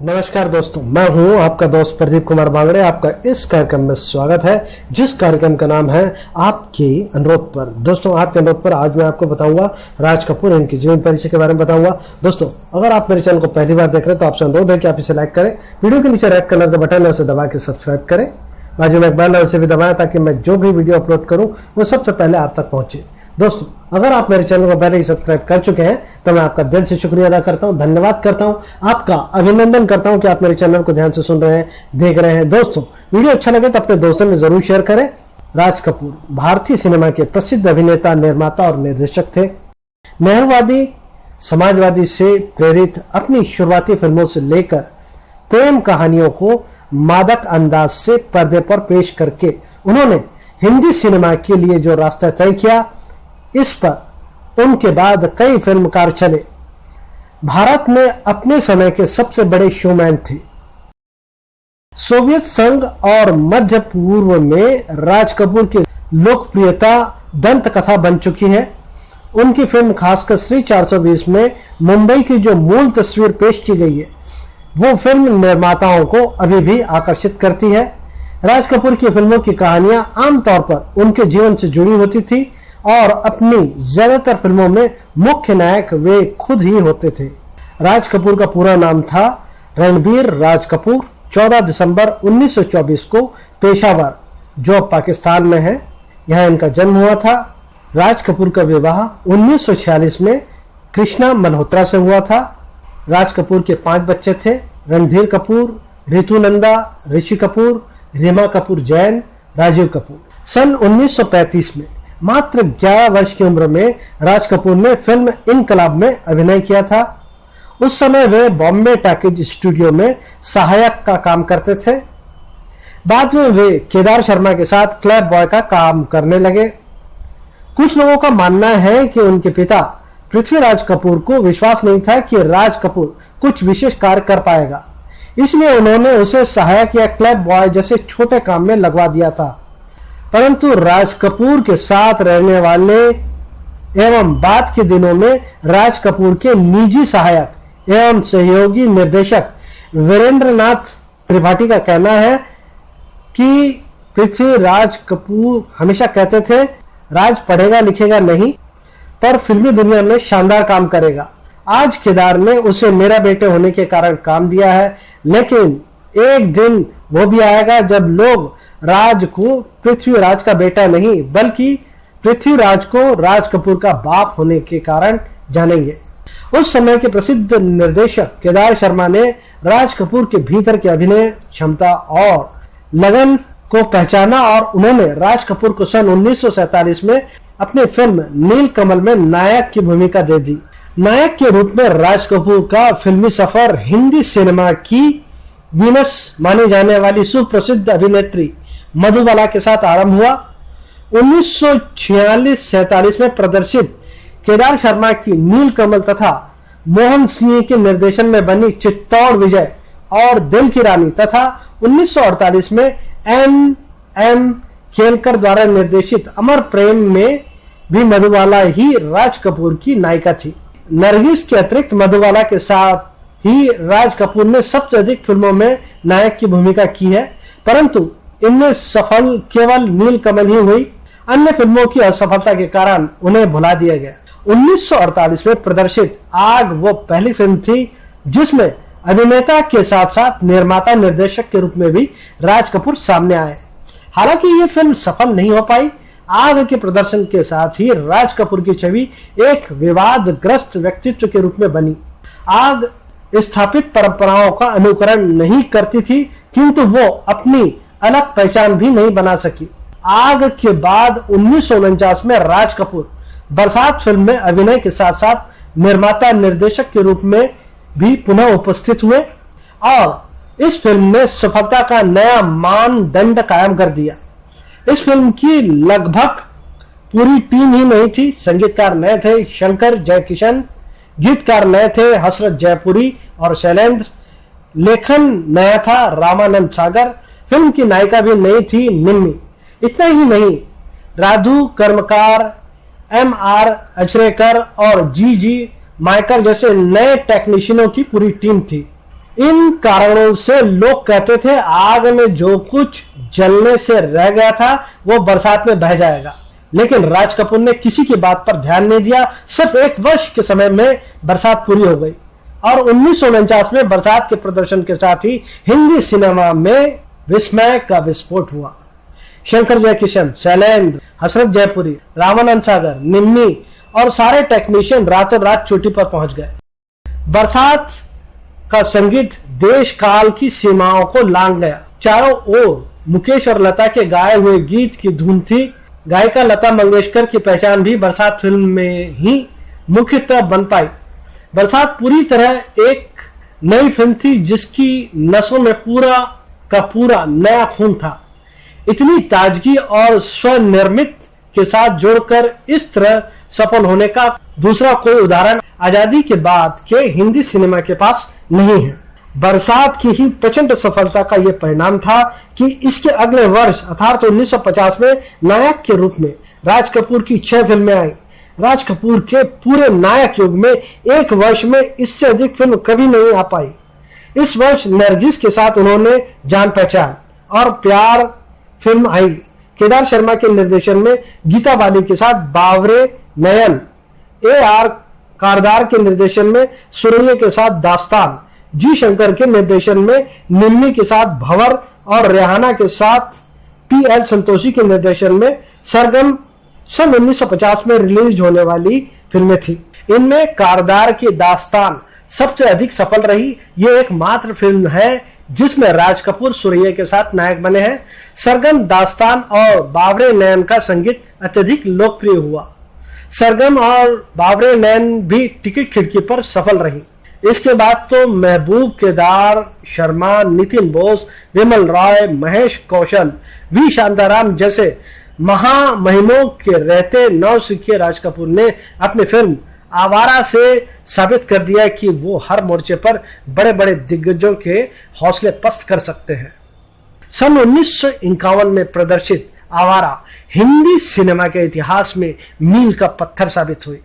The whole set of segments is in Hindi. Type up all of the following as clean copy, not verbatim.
नमस्कार दोस्तों, मैं हूं आपका दोस्त प्रदीप कुमार बांगड़े। आपका इस कार्यक्रम में स्वागत है, जिस कार्यक्रम का नाम है आपके अनुरोध पर। दोस्तों, आपके अनुरोध पर आज मैं आपको बताऊंगा राज कपूर, इनकी जीवन परिचय के बारे में बताऊंगा। दोस्तों, अगर आप मेरे चैनल को पहली बार देख रहे हैं तो आपसे अनुरोध है कि आप इसे लाइक करें, वीडियो के नीचे रेड कलर का बटन है उसे दबा के सब्सक्राइब करें, बाजू में एक बेल है उसे भी दबाएं ताकि मैं जो भी वीडियो अपलोड करूं वो सबसे पहले आप तक पहुंचे। दोस्तों, अगर आप मेरे चैनल को पहले ही सब्सक्राइब कर चुके हैं तो मैं आपका दिल से शुक्रिया अदा करता हूं, धन्यवाद करता हूं, आपका अभिनंदन करता हूं कि आप मेरे चैनल को ध्यान से सुन रहे हैं, देख रहे हैं। दोस्तों, वीडियो अच्छा लगे तो अपने दोस्तों में जरूर शेयर करें। राज कपूर भारतीय सिनेमा के प्रसिद्ध अभिनेता, निर्माता और निर्देशक थे। नेहरूवादी समाजवादी से प्रेरित अपनी शुरुआती फिल्मों से लेकर प्रेम कहानियों को मादक अंदाज से पर्दे पर पेश करके उन्होंने हिंदी सिनेमा के लिए जो रास्ता तय किया, इस पर उनके बाद कई फिल्मकार चले। भारत में अपने समय के सबसे बड़े शोमैन थे। सोवियत संघ और मध्य पूर्व में राज कपूर की लोकप्रियता दंत कथा बन चुकी है। उनकी फिल्म खासकर श्री 420 में मुंबई की जो मूल तस्वीर पेश की गई है, वो फिल्म निर्माताओं को अभी भी आकर्षित करती है। राज कपूर की फिल्मों की कहानियां आमतौर पर उनके जीवन से जुड़ी होती थी और अपनी ज्यादातर फिल्मों में मुख्य नायक वे खुद ही होते थे। राज कपूर का पूरा नाम था रणबीर राज कपूर। 14 दिसंबर 1924 को पेशावर, जो पाकिस्तान में है, यहाँ इनका जन्म हुआ था। राज कपूर का विवाह 1946 में कृष्णा मल्होत्रा से हुआ था। राज कपूर के 5 बच्चे थे: रणधीर कपूर, रितु नंदा, ऋषि कपूर, रीमा कपूर जैन, राजीव कपूर। सन 1935 में मात्र 11 वर्ष की उम्र में राज कपूर ने फिल्म इनकलाब में अभिनय किया था। उस समय वे बॉम्बे टॉकीज स्टूडियो में सहायक का काम करते थे। बाद में वे केदार शर्मा के साथ क्लब बॉय का काम करने लगे। कुछ लोगों का मानना है कि उनके पिता पृथ्वीराज कपूर को विश्वास नहीं था कि राज कपूर कुछ विशेष कार्य कर पाएगा, इसलिए उन्होंने उसे सहायक या क्लब बॉय जैसे छोटे काम में लगवा दिया था। परंतु राज कपूर के साथ रहने वाले एवं बाद के दिनों में राज कपूर के निजी सहायक एवं सहयोगी निर्देशक वीरेंद्रनाथ त्रिपाठी का कहना है कि पृथ्वीराज कपूर हमेशा कहते थे, राज पढ़ेगा लिखेगा नहीं, पर फिल्मी दुनिया में शानदार काम करेगा। आज केदार ने उसे मेरा बेटे होने के कारण काम दिया है, लेकिन एक दिन वो भी आएगा जब लोग राज को पृथ्वीराज का बेटा नहीं बल्कि पृथ्वीराज को राज कपूर का बाप होने के कारण जानेंगे। उस समय के प्रसिद्ध निर्देशक केदार शर्मा ने राज कपूर के भीतर के अभिनय क्षमता और लगन को पहचाना और उन्होंने राज कपूर को सन 1947 में अपनी फिल्म नीलकमल में नायक की भूमिका दे दी। नायक के रूप में राज कपूर का फिल्मी सफर हिंदी सिनेमा की वीनस मानी जाने वाली सुप्रसिद्ध अभिनेत्री मधुबाला के साथ आरंभ हुआ। 1946-47 में प्रदर्शित केदार शर्मा की नीलकमल तथा मोहन सिंह के निर्देशन में बनी चित्तौड़ विजय और दिल की रानी तथा 1948 में एम खेलकर द्वारा निर्देशित अमर प्रेम में भी मधुबाला ही राज कपूर की नायिका थी। नरगिस के अतिरिक्त मधुबाला के साथ ही राज कपूर ने सबसे अधिक फिल्मों में नायक की भूमिका की है, परंतु इनमें सफल केवल नीलकमल ही हुई। अन्य फिल्मों की असफलता के कारण उन्हें भुला दिया गया। 1948 में प्रदर्शित आग वो पहली फिल्म थी जिसमें अभिनेता के साथ साथ निर्माता निर्देशक के रूप में भी राज कपूर सामने आए। हालांकि ये फिल्म सफल नहीं हो पाई। आग के प्रदर्शन के साथ ही राज कपूर की छवि एक विवादग्रस्त व्यक्तित्व के रूप में बनी। आग स्थापित परंपराओं का अनुकरण नहीं करती थी, किंतु वो अपनी अलग पहचान भी नहीं बना सकी। आग के बाद 1949 में राज कपूर बरसात फिल्म में अभिनय के साथ साथ निर्माता निर्देशक के रूप में भी पुनः उपस्थित हुए और इस फिल्म ने सफलता का नया मानदंड कायम कर दिया। इस फिल्म की लगभग पूरी टीम ही नहीं थी। संगीतकार नए थे शंकर जयकिशन, गीतकार नए थे हसरत जयपुरी और शैलेंद्र, लेखन नया था रामानंद सागर, फिल्म की नायिका भी नई थी निम्मी। इतना ही नहीं, राधु कर्मकार, MR अचरेकर और जी माइकल जैसे नए टेक्नीशियनों की पूरी टीम थी। इन कारणों से लोग कहते थे आग में जो कुछ जलने से रह गया था वो बरसात में बह जाएगा, लेकिन राज कपूर ने किसी की बात पर ध्यान नहीं दिया। सिर्फ 1 वर्ष के समय में बरसात पूरी हो गई और 1949 में बरसात के प्रदर्शन के साथ ही हिंदी सिनेमा में विस्मय का विस्फोट हुआ। शंकर जयकिशन, शैलेंद्र, हसरत जयपुरी, रामानंद सागर, निम्मी और सारे टेक्नीशियन रातों रात चोटी पर पहुंच गए। बरसात का संगीत देश काल की सीमाओं को लांघ गया। चारों ओर मुकेश और लता के गाए हुए गीत की धुन थी। गायिका लता मंगेशकर की पहचान भी बरसात फिल्म में ही मुख्यतः बन पाई। बरसात पूरी तरह एक नई फिल्म थी जिसकी नसों में पूरा का पूरा नया खून था। इतनी ताजगी और स्वनिर्मित के साथ जोड़कर इस तरह सफल होने का दूसरा कोई उदाहरण आजादी के बाद के हिंदी सिनेमा के पास नहीं है। बरसात की ही प्रचंड सफलता का यह परिणाम था कि इसके अगले वर्ष अर्थात 1950 में नायक के रूप में राज कपूर की 6 फिल्में आई। राज कपूर के पूरे नायक युग में एक वर्ष में इससे अधिक फिल्म कभी नहीं आ पाई। इस वर्ष नरगिस के साथ उन्होंने जान पहचान और प्यार फिल्म आई। केदार शर्मा के निर्देशन में गीता बाली के साथ बावरे नयन, AR कारदार के निर्देशन में सुरैया के साथ दास्तान, जी शंकर के निर्देशन में निम्मी के साथ भंवर और रेहाना के साथ PL संतोषी के निर्देशन में सरगम सन 1950 में रिलीज होने वाली फिल्में थी। इनमें कारदार की दास्तान सबसे अधिक सफल रही। ये एकमात्र फिल्म है जिसमें राज कपूर सुरैया के साथ नायक बने हैं। सरगम, दास्तान और बावरे नयन का संगीत अत्यधिक लोकप्रिय हुआ। सरगम और बावरे नयन भी टिकट खिड़की पर सफल रही। इसके बाद तो महबूब, केदार शर्मा, नितिन बोस, विमल रॉय, महेश कौशल, वी शांताराम जैसे महामहिमों के रहते नौसिखिए राज कपूर ने अपनी फिल्म आवारा से साबित कर दिया कि वो हर मोर्चे पर बड़े बड़े दिग्गजों के हौसले पस्त कर सकते हैं। सन 1951 में प्रदर्शित आवारा हिंदी सिनेमा के इतिहास में मील का पत्थर साबित हुई।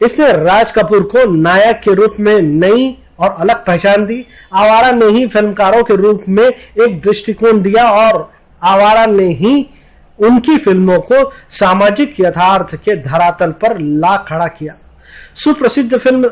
इसने राज कपूर को नायक के रूप में नई और अलग पहचान दी। आवारा ने ही फिल्मकारों के रूप में एक दृष्टिकोण दिया और आवारा ने ही उनकी फिल्मों को सामाजिक यथार्थ के धरातल पर ला खड़ा किया। सुप्रसिद्ध फिल्म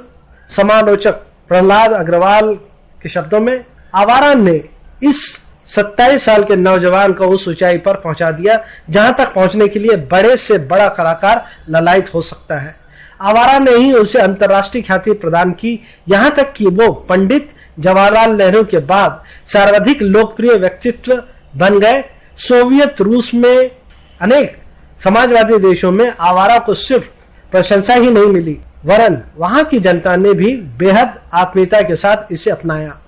समालोचक प्रहलाद अग्रवाल के शब्दों में, आवारा ने इस 27 साल के नौजवान को उस ऊंचाई पर पहुंचा दिया जहां तक पहुंचने के लिए बड़े से बड़ा कलाकार ललायत हो सकता है। आवारा ने ही उसे अंतर्राष्ट्रीय ख्याति प्रदान की, यहां तक कि वो पंडित जवाहरलाल नेहरू के बाद सर्वाधिक लोकप्रिय व्यक्तित्व बन गए। सोवियत रूस में अनेक समाजवादी देशों में आवारा को सिर्फ प्रशंसा ही नहीं मिली, वरन वहां की जनता ने भी बेहद आत्मीयता के साथ इसे अपनाया।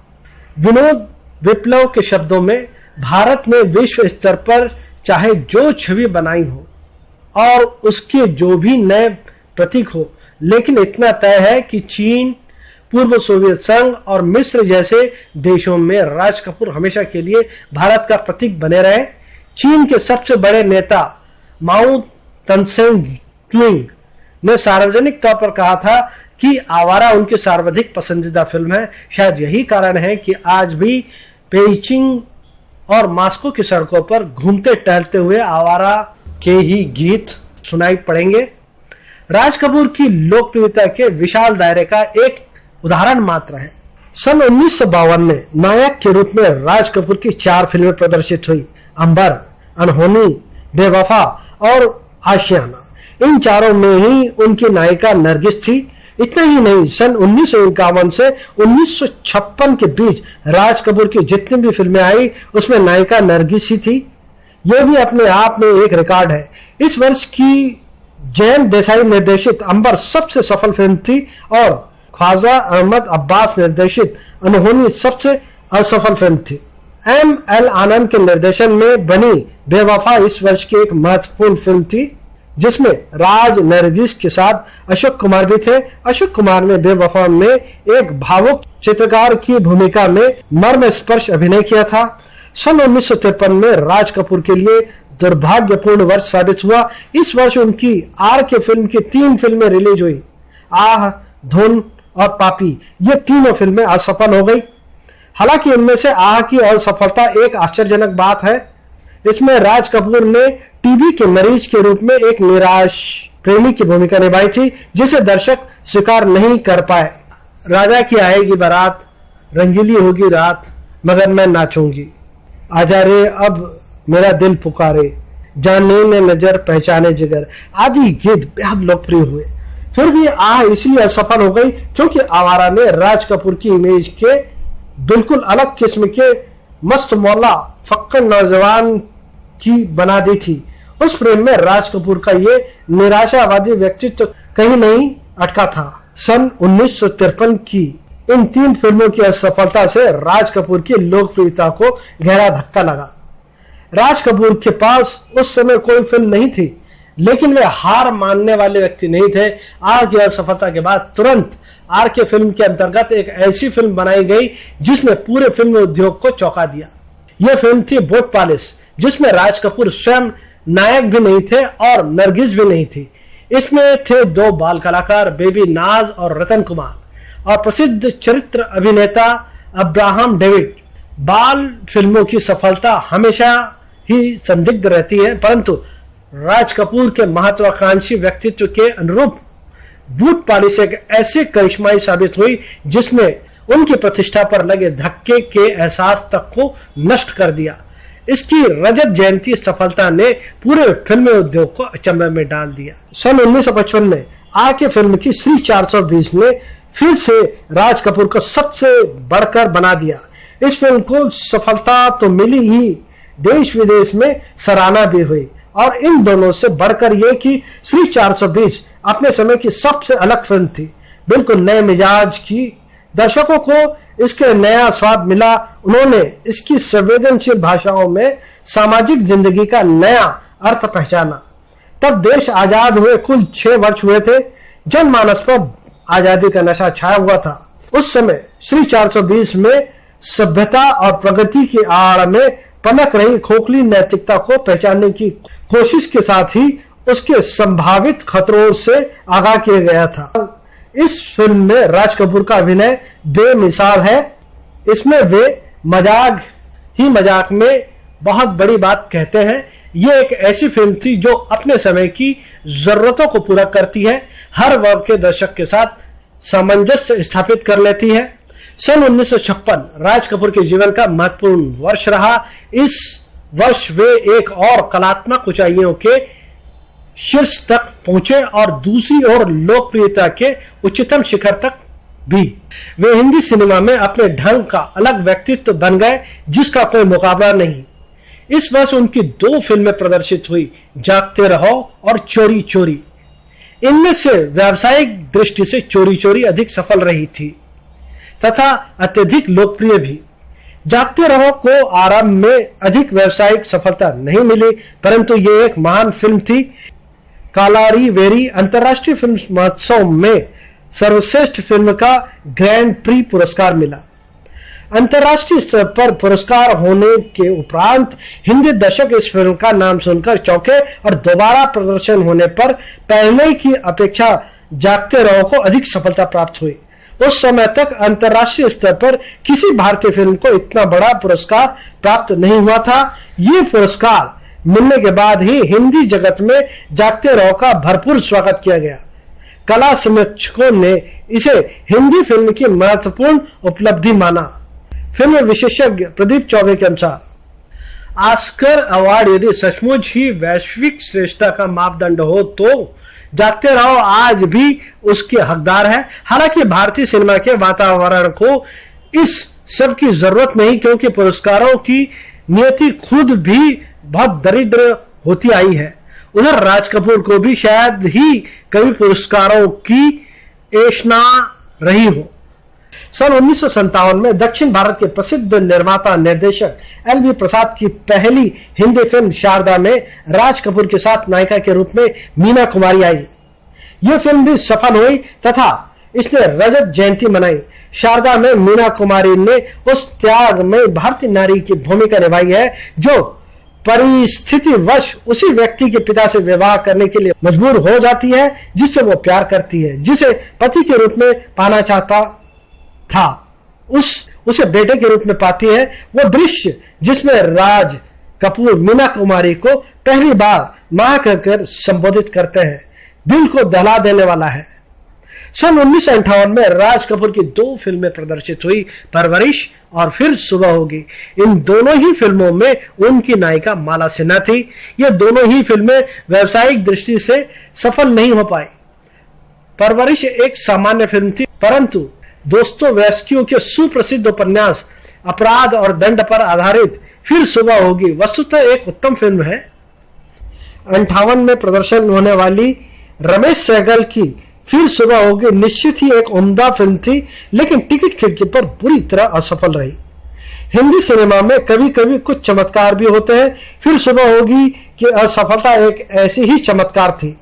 विनोद विप्लव के शब्दों में, भारत ने विश्व स्तर पर चाहे जो छवि बनाई हो और उसके जो भी नए प्रतीक हो, लेकिन इतना तय है कि चीन, पूर्व सोवियत संघ और मिस्र जैसे देशों में राज कपूर हमेशा के लिए भारत का प्रतीक बने रहे। चीन के सबसे बड़े नेता माओ तनसेंग ट्विंग ने सार्वजनिक तौर पर कहा था कि आवारा उनकी सर्वाधिक पसंदीदा फिल्म है। शायद यही कारण है कि आज भी पेइचिंग और मास्को की सड़कों पर घूमते टहलते हुए आवारा के ही गीत सुनाई पड़ेंगे। राज कपूर की लोकप्रियता के विशाल दायरे का एक उदाहरण मात्र है। सन 1952 में नायक के रूप में राज कपूर की 4 फिल्में प्रदर्शित हुई, अंबर, अनहोनी, बेवफा और आशियाना। इन चारों में ही उनकी नायिका नरगिस थी। इतना ही नहीं, सन 1951 से 1956 के बीच राज कपूर की जितनी भी फिल्में आई उसमें नायिका नरगिस ही थी। यह भी अपने आप में एक रिकॉर्ड है। इस वर्ष की जैन देसाई निर्देशित अंबर सबसे सफल फिल्म थी और ख्वाजा अहमद अब्बास निर्देशित अनहोनी सबसे असफल फिल्म थी। M.L. आनंद के निर्देशन में बनी बेवफा इस वर्ष की एक महत्वपूर्ण फिल्म थी जिसमें राज, नरगिस के साथ अशोक कुमार भी थे। अशोक कुमार ने बेवफा में एक भावुक चित्रकार की भूमिका में मर्म स्पर्श अभिनय किया था। सन 1953 में राज कपूर के लिए दुर्भाग्यपूर्ण वर्ष साबित हुआ। इस वर्ष उनकी RK फिल्म की 3 फिल्में रिलीज हुई। आह, धुन और पापी, ये तीनों फिल्में असफल हो गई। हालांकि इनमें से आह की असफलता एक आश्चर्यजनक बात है। इसमें राज कपूर ने टीबी के मरीज के रूप में एक निराश प्रेमी की भूमिका निभाई थी, जिसे दर्शक स्वीकार नहीं कर पाए। राजा की आएगी बारात, रंगीली होगी रात, मगर मैं नाचूंगी, आजा रे अब मेरा दिल पुकारे, जाने ने नजर पहचाने जिगर आदि गीत बेहद लोकप्रिय हुए। फिर भी आह इसलिए असफल हो गई क्योंकि आवारा ने राज कपूर की इमेज के बिल्कुल अलग किस्म के मस्त मौला फक्कड़ नौजवान की बना दी थी। उस प्रेम में राज कपूर का ये निराशावादी व्यक्तित्व कहीं नहीं अटका था। सन 1953 की इन 3 फिल्मों की असफलता से राज कपूर की लोकप्रियता को गहरा धक्का लगा। राज कपूर के पास उस समय कोई फिल्म नहीं थी, लेकिन वे हार मानने वाले व्यक्ति नहीं थे। आर की असफलता के बाद तुरंत आर के फिल्म के अंतर्गत एक ऐसी फिल्म बनाई गई जिसने पूरे फिल्म उद्योग को चौंका दिया। यह फिल्म थी बूट पॉलिश, जिसमें राज कपूर स्वयं नायक भी नहीं थे और नरगिस भी नहीं थी। इसमें थे 2 बाल कलाकार, बेबी नाज और रतन कुमार, और प्रसिद्ध चरित्र अभिनेता अब्राहम डेविड। बाल फिल्मों की सफलता हमेशा ही संदिग्ध रहती है, परंतु राज कपूर के महत्वाकांक्षी व्यक्तित्व के अनुरूप बूट पॉलिश एक ऐसी करिश्माई साबित हुई जिसने उनकी प्रतिष्ठा पर लगे धक्के के एहसास तक को नष्ट कर दिया। इसकी रजत जयंती सफलता ने पूरे फिल्म उद्योग को अचंभे में डाल दिया। सन 1955 में आर के फिल्म की श्री 420 ने फिर से राज कपूर को सबसे बढ़कर बना दिया। इस फिल्म को सफलता तो मिली ही, देश विदेश में सराहना भी हुई, और इन दोनों से बढ़कर यह कि श्री 420 अपने समय की सबसे अलग फिल्म थी, बिल्कुल नए मिजाज की। दर्शकों को इसके नया स्वाद मिला। उन्होंने इसकी संवेदनशील भाषाओं में सामाजिक जिंदगी का नया अर्थ पहचाना। तब देश आजाद हुए कुल 6 वर्ष हुए थे। जनमानस पर आजादी का नशा छाया हुआ था। उस समय श्री 420 में सभ्यता और प्रगति की आड़ में पनक रही खोखली नैतिकता को पहचानने की कोशिश के साथ ही उसके संभावित खतरों से आगाह किया गया था। इस फिल्म में राज कपूर का अभिनय बेमिसाल है। इसमें वे मजाक में बहुत बड़ी बात कहते हैं। ये एक ऐसी फिल्म थी जो अपने समय की जरूरतों को पूरा करती है, हर वर्ग के दर्शक के साथ सामंजस्य स्थापित कर लेती है। सन 1956 राज कपूर के जीवन का महत्वपूर्ण वर्ष रहा। इस वर्ष वे एक और कलात्मक ऊंचाइयों के शीर्ष तक पहुंचे और दूसरी ओर लोकप्रियता के उच्चतम शिखर तक भी। वे हिंदी सिनेमा में अपने ढंग का अलग व्यक्तित्व बन गए जिसका कोई मुकाबला नहीं। इस वर्ष उनकी 2 फिल्में प्रदर्शित हुई, जागते रहो और चोरी चोरी। इनमें से व्यावसायिक दृष्टि से चोरी चोरी अधिक सफल रही थी तथा अत्यधिक लोकप्रिय भी। जागते रहो को आरंभ में अधिक व्यावसायिक सफलता नहीं मिली, परंतु यह एक महान फिल्म थी। कालारी वेरी अंतर्राष्ट्रीय फिल्म महोत्सव में सर्वश्रेष्ठ फिल्म का ग्रैंड प्री पुरस्कार मिला। अंतर्राष्ट्रीय स्तर पर पुरस्कार होने के उपरांत हिंदी दर्शक इस फिल्म का नाम सुनकर चौंके और दोबारा प्रदर्शन होने पर पहले की अपेक्षा जागते रहो को अधिक सफलता प्राप्त हुई। उस समय तक अंतर्राष्ट्रीय स्तर पर किसी भारतीय फिल्म को इतना बड़ा पुरस्कार प्राप्त नहीं हुआ था। ये पुरस्कार मिलने के बाद ही हिंदी जगत में जागते रहो का भरपूर स्वागत किया गया। कला समीक्षकों ने इसे हिंदी फिल्म की महत्वपूर्ण उपलब्धि माना। फिल्म विशेषज्ञ प्रदीप चौबे के अनुसार ऑस्कर अवार्ड यदि सचमुच ही वैश्विक श्रेष्ठता का मापदंड हो तो जागते रहो आज भी उसके हकदार है। हालांकि भारतीय सिनेमा के वातावरण को इस सब की जरूरत नहीं, क्योंकि पुरस्कारों की नियति खुद भी बहुत दरिद्र होती आई है। उधर राज कपूर को भी शायद ही कभी पुरस्कारों की एशना रही हो। सन 1957 में दक्षिण भारत के प्रसिद्ध निर्माता निर्देशक एल.वी. प्रसाद की पहली हिंदी फिल्म शारदा में राज कपूर के साथ नायिका के रूप में मीना कुमारी आई। यह फिल्म भी सफल हुई तथा इसने रजत जयंती मनाई। शारदा में मीना कुमारी ने उस त्याग में भारतीय नारी की भूमिका निभाई है जो परिस्थितिवश उसी व्यक्ति के पिता से विवाह करने के लिए मजबूर हो जाती है जिससे वो प्यार करती है, जिसे पति के रूप में पाना चाहता था। उसे बेटे के रूप में पाती है, वो दृश्य जिसमें राज कपूर मीना कुमारी को पहली बार मां कहकर संबोधित करते हैं, दिल को दहला देने वाला है। सन 1958 में राज कपूर की 2 फिल्में प्रदर्शित हुई, परवरिश और फिर सुबह होगी। इन दोनों ही फिल्मों में उनकी नायिका माला सिन्हा थी। ये दोनों ही फिल्में व्यावसायिक दृष्टि से सफल नहीं हो पाई। परवरिश एक सामान्य फिल्म थी, परंतु दोस्तोयेव्स्की के सुप्रसिद्ध उपन्यास अपराध और दंड पर आधारित फिर सुबह होगी वस्तुतः एक उत्तम फिल्म है। 58 में प्रदर्शन होने वाली रमेश सहगल की फिर सुबह होगी निश्चित ही एक उम्दा फिल्म थी, लेकिन टिकट खिड़की पर बुरी तरह असफल रही। हिंदी सिनेमा में कभी कभी कुछ चमत्कार भी होते हैं। फिर सुबह होगी की असफलता एक ऐसी ही चमत्कार थी।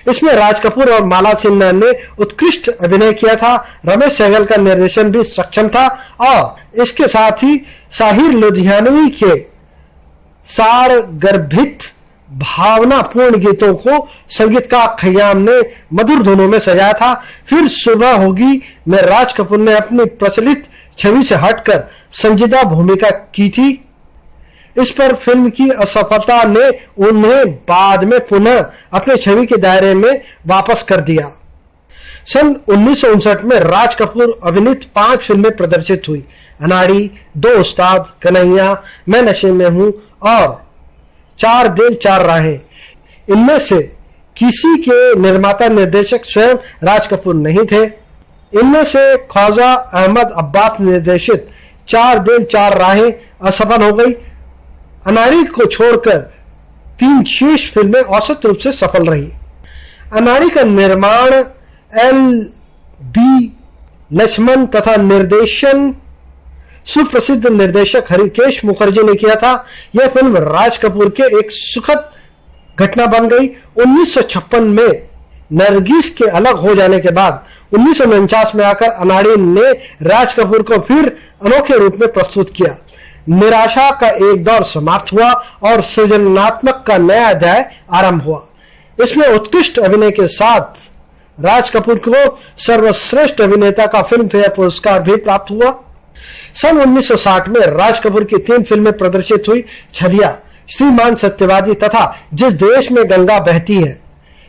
इसमें राज कपूर और माला सिन्हा ने उत्कृष्ट अभिनय किया था। रमेश सहगल का निर्देशन भी सक्षम था और इसके साथ ही साहिर लुधियानवी के सारगर्भित भावनापूर्ण गीतों को संगीतकार खयाम ने मधुर धुनों में सजाया था। फिर सुबह होगी में राज कपूर ने अपनी प्रचलित छवि से हटकर संजीदा भूमिका की थी। इस पर फिल्म की असफलता ने उन्हें बाद में पुनः अपने छवि के दायरे में वापस कर दिया। सन 1959 में राज कपूर अभिनीत 5 फिल्में प्रदर्शित हुई, अनाड़ी, 2 उस्ताद, कन्हैया, मैं नशे में हूं और 4 दिल 4 राहें। इनमें से किसी के निर्माता निर्देशक स्वयं राज कपूर नहीं थे। इनमें से ख्वाजा अहमद अब्बास निर्देशित 4 दिल 4 राहें असफल हो गई। अनाड़ी को छोड़कर 3 शेष फिल्में औसत रूप से सफल रही। अनाड़ी का निर्माण L.B. लक्ष्मण तथा निर्देशन सुप्रसिद्ध निर्देशक हरिकेश मुखर्जी ने किया था। यह फिल्म राज कपूर के एक सुखद घटना बन गई। 1956 में नरगिस के अलग हो जाने के बाद 1949 में आकर अनाड़ी ने राज कपूर को फिर अनोखे रूप में प्रस्तुत किया। निराशा का एक दौर समाप्त हुआ और सृजनात्मक का नया अध्याय आरंभ हुआ। इसमें उत्कृष्ट अभिनय के साथ राज कपूर को सर्वश्रेष्ठ अभिनेता का फिल्म फेयर पुरस्कार भी प्राप्त हुआ। सन 1960 में राज कपूर की 3 फिल्में प्रदर्शित हुई, छलिया, श्रीमान सत्यवादी तथा जिस देश में गंगा बहती है।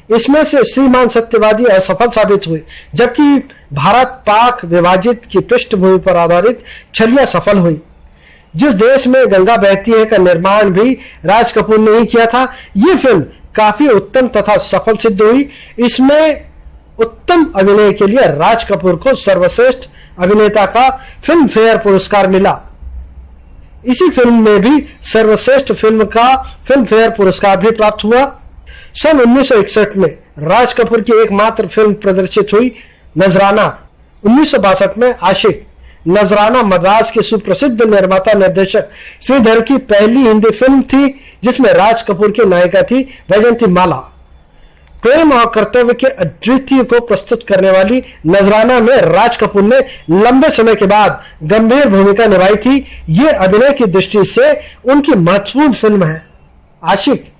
इसमें से श्रीमान सत्यवादी असफल साबित हुई, जबकि भारत पाक विभाजित की पृष्ठभूमि पर आधारित छलिया सफल हुई। जिस देश में गंगा बहती है का निर्माण भी राज कपूर ने ही किया था। यह फिल्म काफी उत्तम तथा सफल सिद्ध हुई। इसमें उत्तम अभिनय के लिए राज कपूर को सर्वश्रेष्ठ अभिनेता का फिल्म फेयर पुरस्कार मिला। इसी फिल्म में भी सर्वश्रेष्ठ फिल्म का फिल्म फेयर पुरस्कार भी प्राप्त हुआ। सन 1961 में राज कपूर की एकमात्र फिल्म प्रदर्शित हुई, नजराना। 1962 में आशिक। नजराना मद्रास के सुप्रसिद्ध निर्माता निर्देशक श्रीधर की पहली हिंदी फिल्म थी, जिसमें राज कपूर की नायिका थी वैजयंती माला। प्रेम और कर्तव्य के अद्वितीय को प्रस्तुत करने वाली नजराना में राज कपूर ने लंबे समय के बाद गंभीर भूमिका निभाई थी। ये अभिनय की दृष्टि से उनकी महत्वपूर्ण फिल्म है। आशिक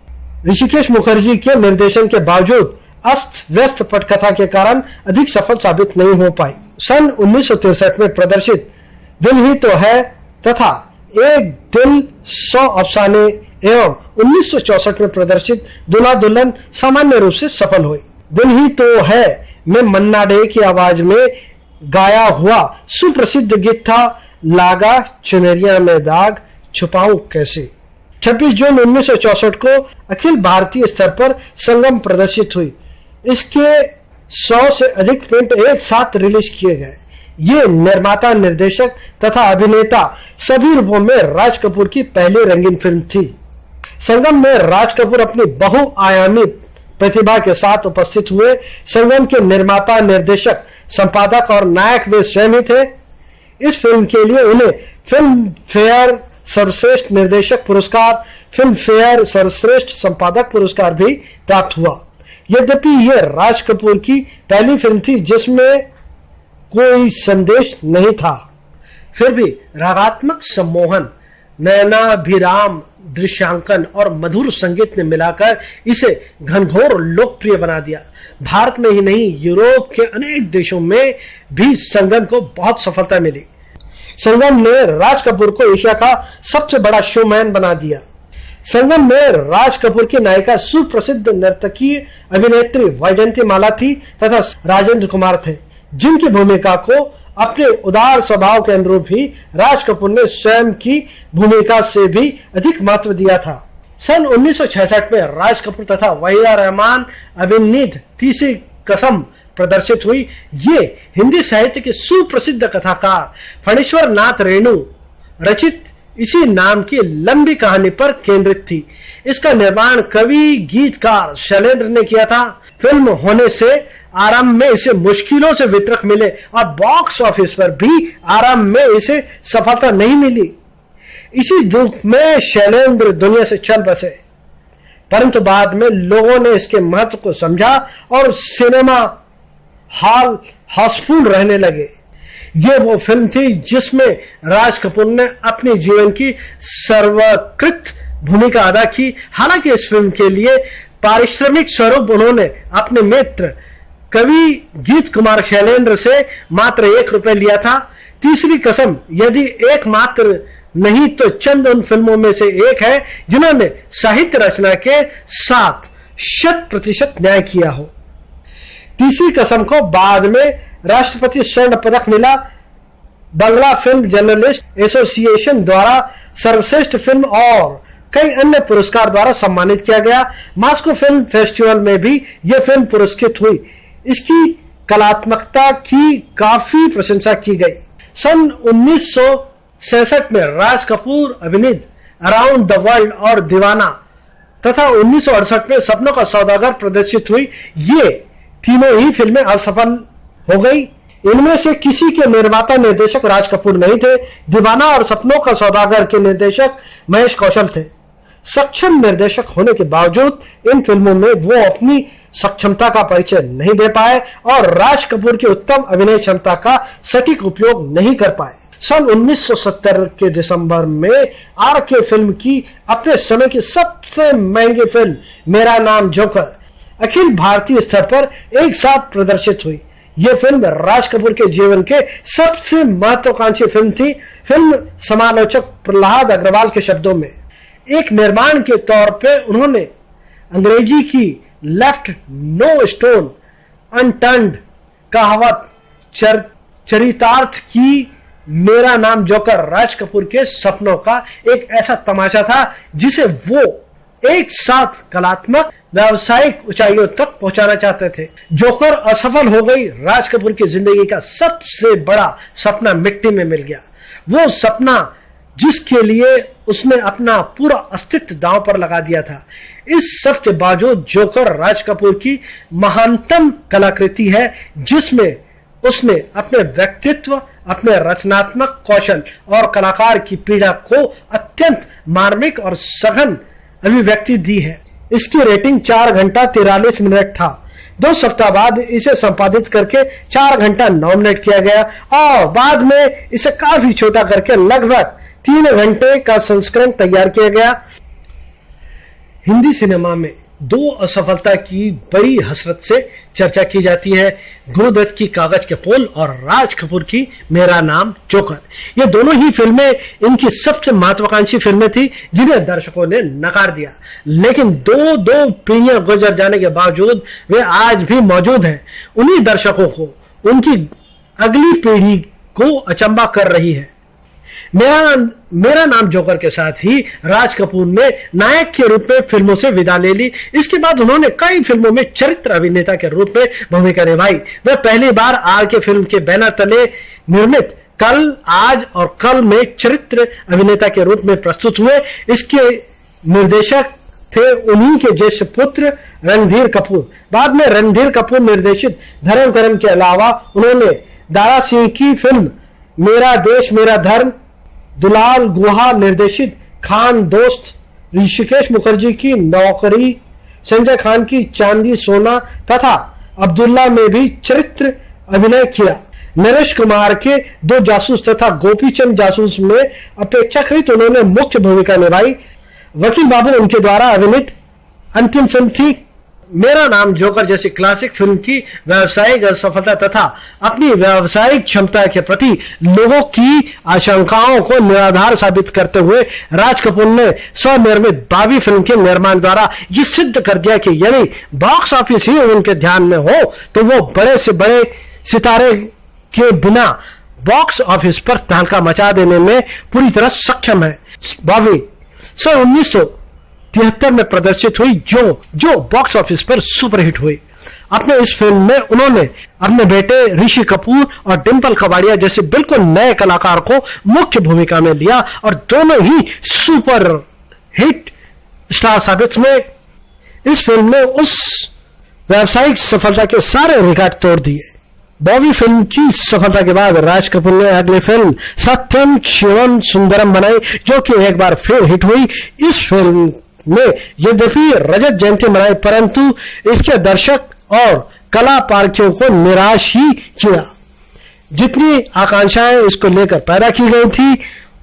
ऋषिकेश मुखर्जी के निर्देशन के बावजूद अस्त व्यस्त पटकथा के कारण अधिक सफल साबित नहीं हो पाई। सन 1963 में प्रदर्शित दिल ही तो है तथा एक दिल 100 अफसाने एवं 1964 में प्रदर्शित दूल्हा दुल्हन सामान्य रूप से सफल हुई। दिल ही तो है में मन्ना डे की आवाज में गाया हुआ सुप्रसिद्ध गीत था, लागा चुनरिया में दाग छुपाऊं कैसे। 26 जून 1964 को अखिल भारतीय स्तर पर संगम प्रदर्शित हुई। इसके 100 से अधिक प्रिंट एक साथ रिलीज किए गए। ये निर्माता, निर्देशक तथा अभिनेता सभी रूपों में राज कपूर की पहली रंगीन फिल्म थी। संगम में राज कपूर अपनी बहुआयामी प्रतिभा के साथ उपस्थित हुए। संगम के निर्माता, निर्देशक, संपादक और नायक वे स्वयं ही थे। इस फिल्म के लिए उन्हें फिल्म फेयर सर्वश्रेष्ठ निर्देशक पुरस्कार, फिल्म फेयर सर्वश्रेष्ठ संपादक पुरस्कार भी प्राप्त हुआ। यद्यपि यह राज कपूर की पहली फिल्म थी जिसमें कोई संदेश नहीं था, फिर भी रागात्मक सम्मोहन, नयनाभिराम दृश्यांकन और मधुर संगीत ने मिलाकर इसे घनघोर लोकप्रिय बना दिया। भारत में ही नहीं, यूरोप के अनेक देशों में भी संगम को बहुत सफलता मिली। संगम ने राज कपूर को एशिया का सबसे बड़ा शोमैन बना दिया। संगम में राज कपूर की नायिका सुप्रसिद्ध नर्तकी अभिनेत्री वैजयंती माला थी तथा राजेंद्र कुमार थे, जिनकी भूमिका को अपने उदार स्वभाव के अनुरूप ही राज कपूर ने स्वयं की भूमिका से भी अधिक महत्व दिया था। सन 1966 में राज कपूर तथा वहीदा रहमान अभिनीत तीसरी कसम प्रदर्शित हुई। ये हिंदी साहित्य के सुप्रसिद्ध कथाकार फणीश्वर नाथ रेणु रचित इसी नाम की लंबी कहानी पर केंद्रित थी। इसका निर्माण कवि गीतकार शैलेंद्र ने किया था। फिल्म होने से आरंभ में इसे मुश्किलों से वितरक मिले और बॉक्स ऑफिस पर भी आरंभ में इसे सफलता नहीं मिली। इसी दुख में शैलेंद्र दुनिया से चल बसे, परंतु बाद में लोगों ने इसके महत्व को समझा और सिनेमा हॉल हाउसफुल रहने लगे। ये वो फिल्म थी जिसमें राज कपूर ने अपने जीवन की सर्वकृत भूमिका अदा की। हालांकि इस फिल्म के लिए पारिश्रमिक स्वरूप उन्होंने अपने मित्र कवि गीत कुमार शैलेंद्र से मात्र ₹1 लिया था। तीसरी कसम यदि एकमात्र नहीं तो चंद उन फिल्मों में से एक है जिन्होंने साहित्य रचना के साथ 100% न्याय किया हो। तीसरी कसम को बाद में राष्ट्रपति स्वर्ण पदक मिला। बांग्ला फिल्म जर्नलिस्ट एसोसिएशन द्वारा सर्वश्रेष्ठ फिल्म और कई अन्य पुरस्कार द्वारा सम्मानित किया गया। मॉस्को फिल्म फेस्टिवल में भी यह फिल्म पुरस्कृत हुई। इसकी कलात्मकता की काफी प्रशंसा की गई। सन 1967 में राज कपूर अभिनीत अराउंड द वर्ल्ड और दीवाना तथा 1968 में सपनों का सौदागर प्रदर्शित हुई। ये तीनों ही फिल्में असफल हो गई। इनमें से किसी के निर्माता निर्देशक राज कपूर नहीं थे। दीवाना और सपनों का सौदागर के निर्देशक महेश कौशल थे। सक्षम निर्देशक होने के बावजूद इन फिल्मों में वो अपनी सक्षमता का परिचय नहीं दे पाए और राज कपूर की उत्तम अभिनय क्षमता का सटीक उपयोग नहीं कर पाए। सन 1970 के दिसंबर में आरके फिल्म की अपने समय की सबसे महंगी फिल्म मेरा नाम जोकर अखिल भारतीय स्तर पर एक साथ प्रदर्शित हुई। यह फिल्म राज कपूर के जीवन के सबसे महत्वाकांक्षी फिल्म थी। फिल्म समालोचक प्रहलाद अग्रवाल के शब्दों में, एक निर्माण के तौर पे उन्होंने अंग्रेजी की लेफ्ट नो स्टोन अनटर्न्ड कहावत चरितार्थ की मेरा नाम जोकर राज कपूर के सपनों का एक ऐसा तमाशा था जिसे वो एक साथ कलात्मक व्यावसायिक ऊंचाइयों तक पहुंचाना चाहते थे। जोकर असफल हो गई। राज कपूर की जिंदगी का सबसे बड़ा सपना मिट्टी में मिल गया। वो सपना जिसके लिए उसने अपना पूरा अस्तित्व दांव पर लगा दिया था। इस सब के बावजूद जोकर राज कपूर की महानतम कलाकृति है जिसमें उसने अपने व्यक्तित्व, अपने रचनात्मक कौशल और कलाकार की पीड़ा को अत्यंत मार्मिक और सघन अभिव्यक्ति दी है। इसकी रेटिंग 4 घंटा 43 मिनट था। 2 सप्ताह बाद इसे संपादित करके 4 घंटा 9 मिनट किया गया और बाद में इसे काफी छोटा करके लगभग 3 घंटे का संस्करण तैयार किया गया। हिंदी सिनेमा में 2 असफलता की बड़ी हसरत से चर्चा की जाती है, गुरुदत्त की कागज के फूल और राज कपूर की मेरा नाम जोकर। ये दोनों ही फिल्में इनकी सबसे महत्वाकांक्षी फिल्में थी जिन्हें दर्शकों ने नकार दिया, लेकिन 2 पीढ़ियां गुजर जाने के बावजूद वे आज भी मौजूद हैं। उन्हीं दर्शकों को उनकी अगली पीढ़ी को अचंबा कर रही है। मेरा नाम जोकर के साथ ही राज कपूर ने नायक के रूप में फिल्मों से विदा ले ली। इसके बाद उन्होंने कई फिल्मों में चरित्र अभिनेता के रूप में भूमिका निभाई। वह पहली बार आरके फिल्म के बैनर तले निर्मित कल, आज और कल में चरित्र अभिनेता के रूप में प्रस्तुत हुए। इसके निर्देशक थे उन्हीं के ज्येष्ठ पुत्र रणधीर कपूर। बाद में रणधीर कपूर निर्देशित धर्म करम के अलावा उन्होंने दारा सिंह की फिल्म मेरा देश मेरा धर्म, दुलाल गुहा निर्देशित खान दोस्त, ऋषिकेश मुखर्जी की नौकरी, संजय खान की चांदी सोना तथा अब्दुल्ला में भी चरित्र अभिनय किया। नरेश कुमार के 2 जासूस तथा गोपीचंद जासूस में अपेक्षाकृत उन्होंने मुख्य भूमिका निभाई। वकील बाबू उनके द्वारा अभिनीत अंतिम फिल्म थी। मेरा नाम जोकर जैसी क्लासिक फिल्म की व्यावसायिक सफलता तथा अपनी व्यावसायिक क्षमता के प्रति लोगों की आशंकाओं को निराधार साबित करते हुए राज कपूर ने स्वनिर्मित बाबी फिल्म के निर्माण द्वारा ये सिद्ध कर दिया कि यदि बॉक्स ऑफिस ही उनके ध्यान में हो तो वो बड़े से बड़े सितारे के बिना बॉक्स ऑफिस पर तहलका मचा देने में पूरी तरह सक्षम है। बाबी सन 1973 में प्रदर्शित हुई जो बॉक्स ऑफिस पर सुपरहिट हुई। अपने इस फिल्म में उन्होंने अपने बेटे ऋषि कपूर और डिम्पल कबाड़िया जैसे बिल्कुल नए कलाकार को मुख्य भूमिका में लिया और दोनों ही सुपर हिट स्टार साबित हुए। इस फिल्म ने उस व्यावसायिक सफलता के सारे रिकॉर्ड तोड़ दिए। बॉबी फिल्म की सफलता के बाद राज कपूर ने अगली फिल्म सत्यम शिवम सुंदरम बनाई, जो कि एक बार फिर हिट हुई। इस फिल्म ने यद्यपि रजत जयंती मनाई, परंतु इसके दर्शक और कला पारखियों को निराश ही किया। जितनी आकांक्षाएं इसको लेकर पैदा की गई थी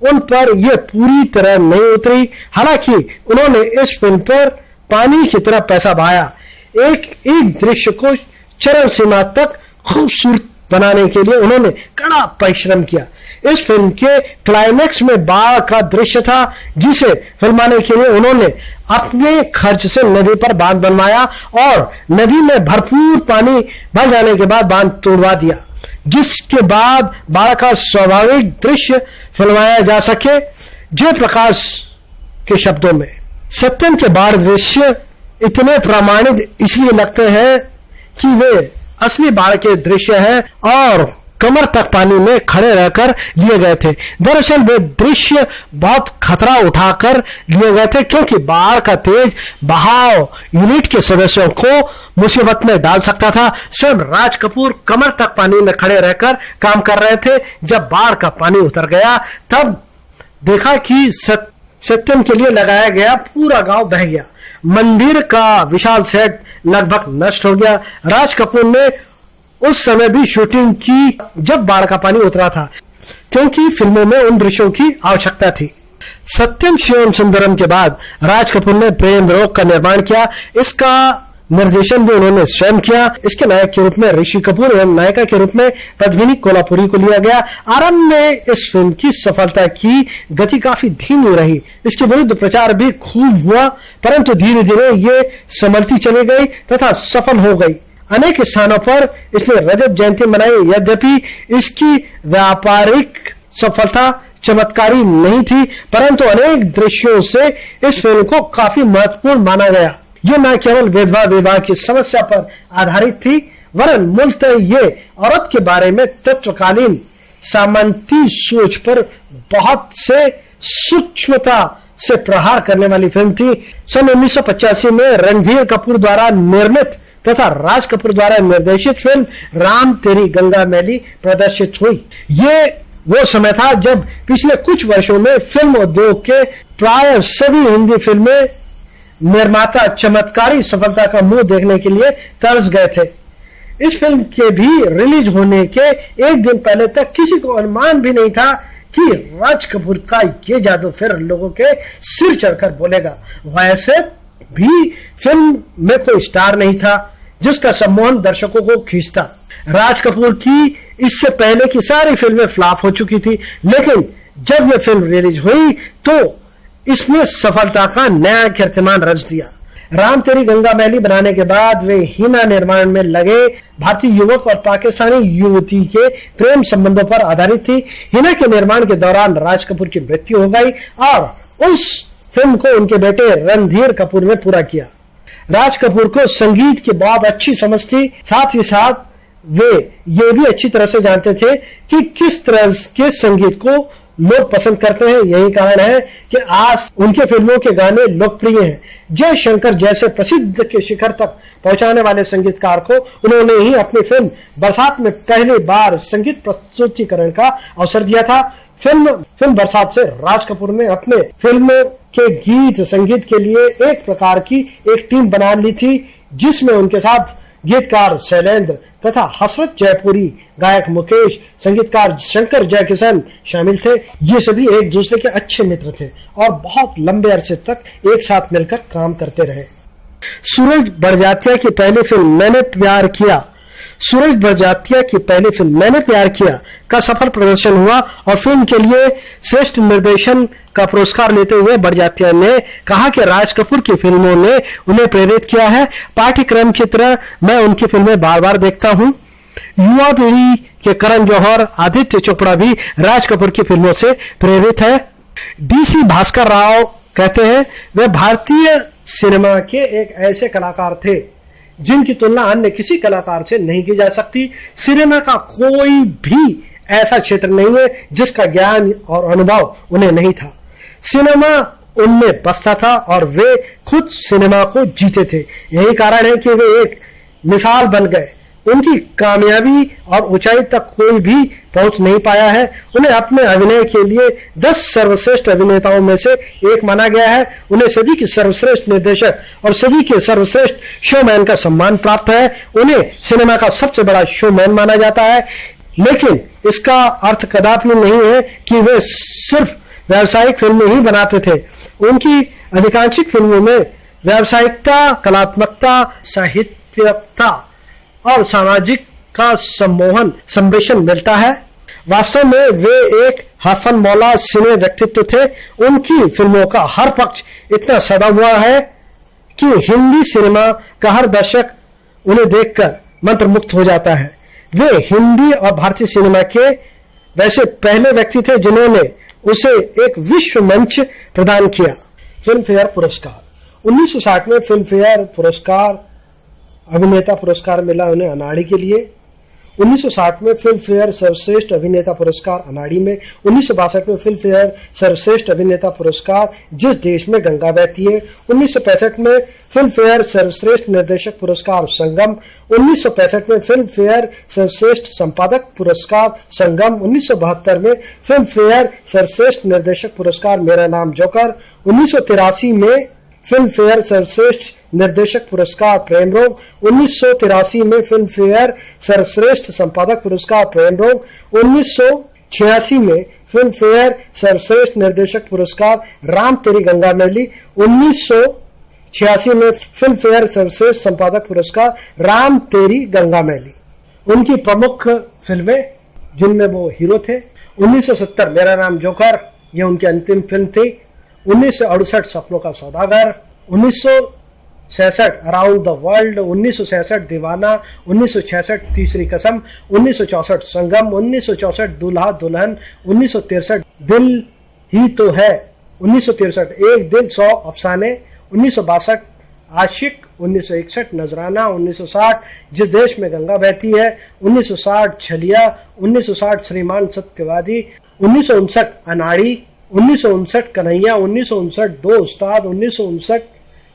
उन पर यह पूरी तरह नहीं उतरी। हालांकि उन्होंने इस फिल्म पर पानी की तरह पैसा बहाया। एक दृश्य को चरम सीमा तक खूबसूरत बनाने के लिए उन्होंने कड़ा परिश्रम किया। इस फिल्म के क्लाइमैक्स में बाढ़ का दृश्य था, जिसे फिल्माने के लिए उन्होंने अपने खर्च से नदी पर बांध बनवाया और नदी में भरपूर पानी भर जाने के बाद बांध तोड़वा दिया, जिसके बाद बाढ़ का स्वाभाविक दृश्य फिल्माया जा सके। जयप्रकाश के शब्दों में, सत्यम के बाढ़ दृश्य इतने प्रमाणित इसलिए लगते हैं कि वे असली बाढ़ के दृश्य है और कमर तक पानी में खड़े रहकर लिए गए थे। दरअसल वे दृश्य बहुत खतरा उठाकर लिए गए थे, क्योंकि बाढ़ का तेज बहाव यूनिट के सदस्यों को मुसीबत में डाल सकता था। स्वयं राज कपूर कमर तक पानी में खड़े रहकर काम कर रहे थे। जब बाढ़ का पानी उतर गया तब देखा कि सत्यम के लिए लगाया गया पूरा गांव बह गया। मंदिर का विशाल सेट लगभग नष्ट हो गया। राज कपूर ने उस समय भी शूटिंग की जब बाढ़ का पानी उतरा था, क्योंकि फिल्मों में उन दृश्यों की आवश्यकता थी। सत्यम शिवम सुंदरम के बाद राज कपूर ने प्रेम रोग का निर्माण किया। इसका निर्देशन भी उन्होंने स्वयं किया। इसके नायक के रूप में ऋषि कपूर एवं नायिका के रूप में पद्मिनी कोल्हापुरी को लिया गया। आरंभ में इस फिल्म की सफलता की गति काफी धीमी रही। इसके विरुद्ध प्रचार भी खूब हुआ, परंतु धीरे धीरे ये संभलती चली गई तथा सफल हो गई। अनेक स्थानों पर इसने रजत जयंती मनाई। यद्यपि इसकी व्यापारिक सफलता चमत्कारी नहीं थी, परंतु अनेक दृश्यों से इस फिल्म को काफी महत्वपूर्ण माना गया। ये न केवल विधवा विवाह की समस्या पर आधारित थी, वरन मूलतः ये औरत के बारे में तत्कालीन सामंती सोच पर बहुत से सूक्ष्मता से प्रहार करने वाली फिल्म थी। सन 1985 में रणधीर कपूर द्वारा निर्मित तथा राज कपूर द्वारा निर्देशित फिल्म राम तेरी गंगा मैली प्रदर्शित हुई। ये वो समय था जब पिछले कुछ वर्षों में फिल्म उद्योग के प्राय सभी हिंदी फिल्में निर्माता चमत्कारी सफलता का मुंह देखने के लिए तरस गए थे। इस फिल्म के भी रिलीज होने के एक दिन पहले तक किसी को अनुमान भी नहीं था कि राज कपूर का ये जादू फिर लोगों के सिर चढ़कर बोलेगा। वैसे भी फिल्म में कोई स्टार नहीं था जिसका सम्मोहन दर्शकों को खींचता। राज कपूर की इससे पहले की सारी फिल्में फ्लॉप हो चुकी थी, लेकिन जब यह फिल्म रिलीज हुई तो इसने सफलता का नया कीर्तिमान रच दिया। राम तेरी गंगा मैली बनाने के बाद वे हिना निर्माण में लगे। भारतीय युवक और पाकिस्तानी युवती के प्रेम संबंधों पर आधारित थी। हिना के निर्माण के दौरान राज कपूर की मृत्यु हो गई और उस फिल्म को उनके बेटे रणधीर कपूर ने पूरा किया। राज कपूर को संगीत की बहुत अच्छी समझ थी, साथ ही साथ वे ये भी अच्छी तरह से जानते थे कि किस तरह के संगीत को लोग पसंद करते हैं। यही कारण है कि आज उनके फिल्मों के गाने लोकप्रिय हैं। जय शंकर जैसे प्रसिद्ध के शिखर तक पहुंचाने वाले संगीतकार को उन्होंने ही अपनी फिल्म बरसात में पहली बार संगीत प्रस्तुतिकरण का अवसर दिया था। फिल्म बरसात से राज कपूर ने अपने फिल्म के गीत संगीत के लिए एक प्रकार की एक टीम बना ली थी, जिसमें उनके साथ गीतकार शैलेंद्र तथा हसरत जयपुरी, गायक मुकेश, संगीतकार शंकर जयकिशन शामिल थे। ये सभी एक दूसरे के अच्छे मित्र थे और बहुत लंबे अरसे तक एक साथ मिलकर काम करते रहे। सूरज बड़जात्या की पहली फिल्म मैंने प्यार किया, सूरज बड़जात्या की पहली फिल्म मैंने प्यार किया का सफल प्रदर्शन हुआ और फिल्म के लिए श्रेष्ठ निर्देशन का पुरस्कार लेते हुए बड़जात्या ने कहा कि राज कपूर की फिल्मों ने उन्हें प्रेरित किया है। पाठ्यक्रम की तरह मैं उनकी फिल्में बार बार देखता हूं। युवा पीढ़ी के करण जौहर, आदित्य चोपड़ा भी राज कपूर की फिल्मों से प्रेरित है। DC भास्कर राव कहते हैं वे भारतीय सिनेमा के एक ऐसे कलाकार थे जिनकी तुलना अन्य किसी कलाकार से नहीं की जा सकती। सिनेमा का कोई भी ऐसा क्षेत्र नहीं है जिसका ज्ञान और अनुभव उन्हें नहीं था। सिनेमा उनमें बसता था और वे खुद सिनेमा को जीते थे। यही कारण है कि वे एक मिसाल बन गए। उनकी कामयाबी और ऊंचाई तक कोई भी पहुंच नहीं पाया है। उन्हें अपने अभिनय के लिए 10 सर्वश्रेष्ठ अभिनेताओं में से एक माना गया है। उन्हें सदी के सर्वश्रेष्ठ निर्देशक और सदी के सर्वश्रेष्ठ शोमैन का सम्मान प्राप्त है। उन्हें सिनेमा का सबसे बड़ा शोमैन माना जाता है, लेकिन इसका अर्थ कदापि नहीं है कि वे सिर्फ व्यावसायिक फिल्में ही बनाते थे। उनकी अधिकांशिक फिल्मों में व्यावसायिकता, कलात्मकता, साहित्यिकता और सामाजिक का सम्मोहन सम्मिश्रण मिलता है। वास्तव में वे एक हरफन मौला सिने व्यक्तित्व थे। उनकी फिल्मों का हर पक्ष इतना सदा हुआ है कि हिंदी सिनेमा का हर दर्शक उन्हें देखकर मंत्रमुग्ध हो जाता है। वे हिंदी और भारतीय सिनेमा के वैसे पहले व्यक्ति थे जिन्होंने उसे एक विश्व मंच प्रदान किया। फिल्म फेयर पुरस्कार 1960 में फिल्म फेयर पुरस्कार अभिनेता पुरस्कार मिला उन्हें अनाड़ी के लिए। 1960 में फिल्म फेयर सर्वश्रेष्ठ अभिनेता पुरस्कार अनाड़ी में। 1962 में फिल्म फेयर सर्वश्रेष्ठ अभिनेता पुरस्कार जिस देश में गंगा बहती है। 1965 में फिल्म फेयर सर्वश्रेष्ठ निर्देशक पुरस्कार संगम। 1965 में फिल्म फेयर सर्वश्रेष्ठ संपादक पुरस्कार संगम। 1972 में फिल्म फेयर सर्वश्रेष्ठ निर्देशक पुरस्कार मेरा नाम जोकर। 1983 में फिल्म फेयर सर्वश्रेष्ठ निर्देशक पुरस्कार प्रेम रोग। 1983 में फिल्म फेयर सर्वश्रेष्ठ संपादक पुरस्कार प्रेम रोग। 1986 में फिल्म फेयर सर्वश्रेष्ठ निर्देशक पुरस्कार राम तेरी गंगा मैली। 1986 में फिल्म फेयर सर्वश्रेष्ठ संपादक पुरस्कार राम तेरी गंगा मैली। उनकी प्रमुख फिल्में जिनमें वो हीरो थे। 1970 मेरा नाम जोकर, ये उनकी अंतिम फिल्म थी। 1968 सपनों का सौदागर। 1966 अराउंड द वर्ल्ड। 1966 दीवाना। 1966 तीसरी कसम। 1964 संगम। 1964 दूल्हा दुल्हन। 1963 दिल ही तो है। 1963 एक दिल 100 अफसाने। 1962 आशिक। 1961 नजराना। 1960 जिस देश में गंगा बहती है। 1960 छलिया। 1960 श्रीमान सत्यवादी। 1959 अनाड़ी। 1959 कन्हैया। 1959 दो उस्ताद। 1959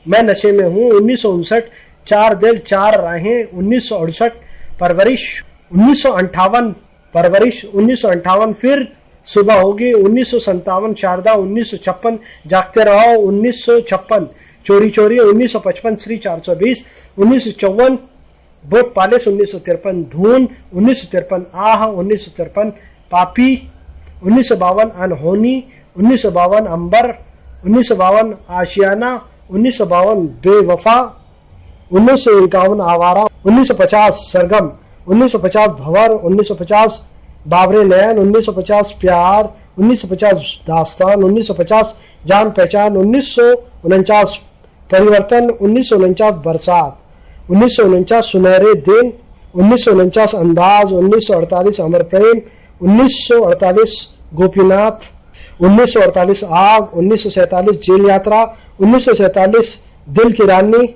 मैं नशे में हूँ। 1959 चार दिल चार राहें। 1968 परवरिश। 1958 परवरिश। 1958 फिर सुबह होगी। 1957 शारदा। 1956 जागते रहो। 1956 चोरी चोरी। 1955 श्री 420। 1954 boat polish. 1953 धून। 1953 आह। 1953 पापी। 1952 अनहोनी। 1952 अंबर। 1952 आशियाना। 1952 बेवफा। 1951 आवारा। 1950 सरगम। 1950 भंवर। 1950 बाबरे नयन। 1950 प्यार। 1950 दास्तान। 1950 जान पहचान। 1949 परिवर्तन। 1949 बरसात। 1949 सुनहरे दिन। 1949 अंदाज। 1948 अमर प्रेम। 1948 गोपीनाथ। 1948 आग। 1947 जेल यात्रा। 1947 दिल की रानी।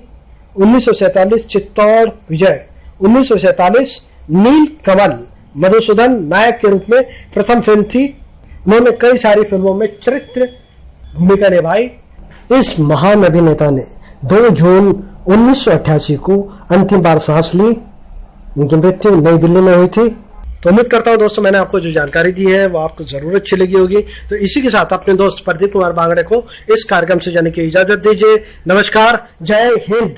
1947 चित्तौड़ विजय। 1947 नील कमल मधुसूदन नायक के रूप में प्रथम फिल्म थी। उन्होंने कई सारी फिल्मों में चरित्र भूमिका निभाई। इस महान अभिनेता ने 2 जून 1988 को अंतिम बार सांस ली। उनकी मृत्यु नई दिल्ली में हुई थी। तो उम्मीद करता हूं दोस्तों मैंने आपको जो जानकारी दी है वो आपको जरूर अच्छी लगी होगी। तो इसी के साथ अपने दोस्त प्रदीप कुमार बांगड़े को इस कार्यक्रम से जाने की इजाजत दीजिए। नमस्कार, जय हिंद।